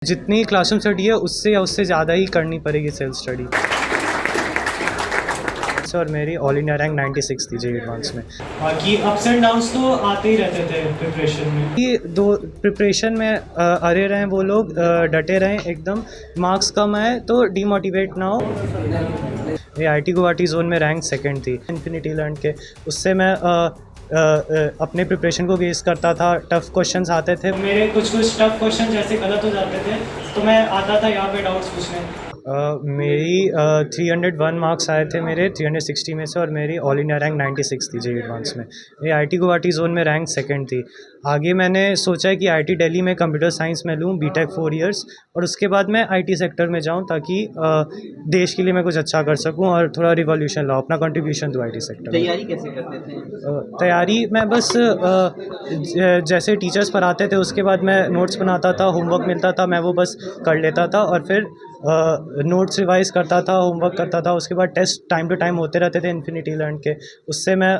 जितनी classroom study है उससे या उससे ज़्यादा ही करनी पड़ेगी सेल्फ स्टडी। और मेरी ऑल इंडिया रैंक 96 थी जेईई एडवांस में। बाकी अप्स एंड डाउन्स तो आते ही रहते थे प्रिपरेशन में। ये दो प्रिपरेशन में अरे रहें वो लोग, डटे रहें एकदम। मार्क्स कम आए तो डीमोटिवेट ना हो। ये आईटी गुवाहाटी जोन में रैंक सेकंड थी इन्फिनिटी लर्न के। उससे मैं अपने प्रिपरेशन को बेस करता था। टफ़ क्वेश्चंस आते थे मेरे कुछ टफ क्वेश्चन जैसे गलत हो जाते थे तो मैं आता था यहाँ पे डाउट्स पूछने। मेरी 301 मार्क्स आए थे मेरे 360 में से, और मेरी ऑल इंडिया रैंक 96 थी जेईई एडवांस में। ये आईटी गुवाहाटी जोन में रैंक सेकंड थी। आगे मैंने सोचा है कि आईटी दिल्ली में कंप्यूटर साइंस में लूँ, बीटेक 4 इयर्स, और उसके बाद मैं आईटी सेक्टर में जाऊँ ताकि देश के लिए मैं कुछ अच्छा कर सकूँ और थोड़ा रिवॉल्यूशन लाऊँ, अपना कंट्रीब्यूशन दूँ आईटी सेक्टर में। तैयारी कैसे करते थे? तैयारी मैं बस जैसे टीचर्स पढ़ाते थे उसके बाद मैं नोट्स बनाता था, होमवर्क मिलता था मैं वो बस कर लेता था, और फिर नोट्स रिवाइज़ करता था, होमवर्क करता था। उसके बाद टेस्ट टाइम टू टाइम होते रहते थे इन्फिनिटी लर्न के। उससे मैं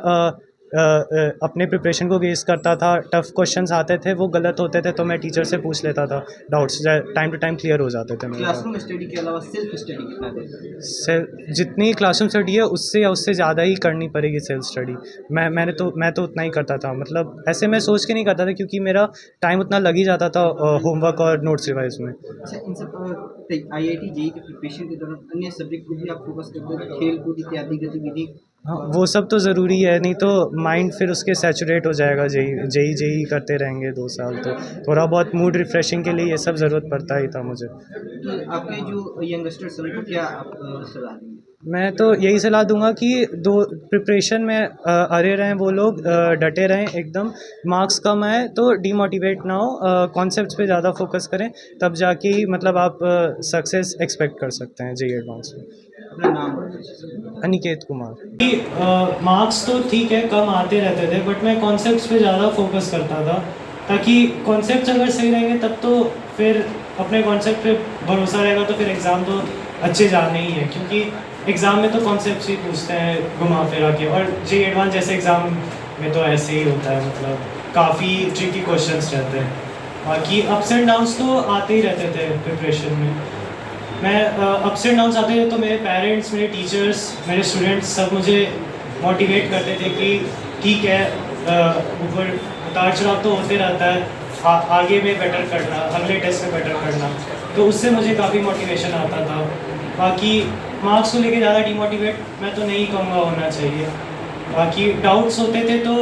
अपने प्रिपरेशन को बेस करता था। टफ़ क्वेश्चंस आते थे वो गलत होते थे तो मैं टीचर से पूछ लेता था, doubts time to time clear हो जाते थे मेरे। क्लासरूम स्टडी के अलावा सेल्फ स्टडी कितना देते? जितनी क्लासरूम स्टडी है उससे या उससे ज़्यादा ही करनी पड़ेगी सेल्फ स्टडी। मैं तो उतना ही करता था, मतलब ऐसे मैं सोच के नहीं करता था क्योंकि मेरा टाइम उतना लग ही जाता था होमवर्क और नोट्स रिवाइज में। अच्छा, इन सब आईआईटी जेईई के प्रिपरेशन के दौरान अन्य सब्जेक्ट को भी आप फोकस करते थे, खेल कूद इत्यादि गतिविधि? हाँ, वो सब तो ज़रूरी है, नहीं तो माइंड फिर उसके सैचुरेट हो जाएगा। जेई करते रहेंगे 2 साल तो थोड़ा बहुत मूड रिफ़्रेशिंग के लिए ये सब ज़रूरत पड़ता ही था मुझे। तो आपके जो यंगस्टर्स हैं उनको क्या आप सलाह देंगे? मैं तो यही सलाह दूंगा कि दो प्रिपरेशन में अरे रहें वो लोग, डटे रहें एकदम। मार्क्स कम आए तो डीमोटिवेट ना हो, कॉन्सेप्ट्स पे ज़्यादा फोकस करें, तब जाके ही मतलब आप सक्सेस एक्सपेक्ट कर सकते हैं जेईई एडवांस में। अपना नाम? अनिकेत कुमार। मार्क्स तो ठीक है कम आते रहते थे बट मैं कॉन्सेप्ट्स पे ज़्यादा फोकस करता था, ताकि कॉन्सेप्ट्स अगर सही रहेंगे तब तो फिर अपने कॉन्सेप्ट पे भरोसा रहेगा तो फिर एग्ज़ाम तो अच्छे जाने ही है, क्योंकि एग्ज़ाम में तो कॉन्सेप्ट्स ही पूछते हैं घुमा फिरा के, और जेईई एडवांस जैसे एग्ज़ाम में तो ऐसे ही होता है, मतलब काफ़ी ट्रिकी क्वेश्चंस रहते हैं। बाकी अप्स एंड डाउन्स तो आते ही रहते थे प्रिपरेशन में। मैं अप्स एंड डाउन्स आते थे तो मेरे पेरेंट्स, मेरे टीचर्स, मेरे स्टूडेंट्स सब मुझे मोटिवेट करते थे कि ठीक है, ऊपर उतार चढ़ाव तो होते रहता है, आगे में बेटर करना, अगले टेस्ट में बेटर करना, तो उससे मुझे काफ़ी मोटिवेशन आता था। बाकी मार्क्स को लेके ज़्यादा डिमोटिवेट मैं तो नहीं कहूँगा होना चाहिए। बाकी डाउट्स होते थे तो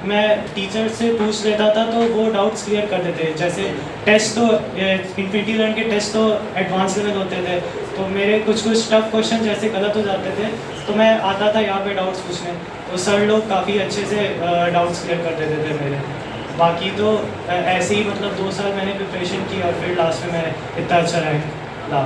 मैं टीचर से पूछ लेता था तो वो डाउट्स क्लियर कर देते। जैसे टेस्ट तो इन्फिनिटी लर्न के टेस्ट तो एडवांस लेवल होते थे, तो मेरे कुछ टफ क्वेश्चन जैसे गलत हो जाते थे तो मैं आता था यहाँ पे डाउट्स पूछने, तो सर लोग काफ़ी अच्छे से डाउट्स क्लियर कर देते थे मेरे। बाकी तो ऐसे ही मतलब 2 साल मैंने प्रिपरेशन की और फिर लास्ट में मैं इतना अच्छा रैंक ला।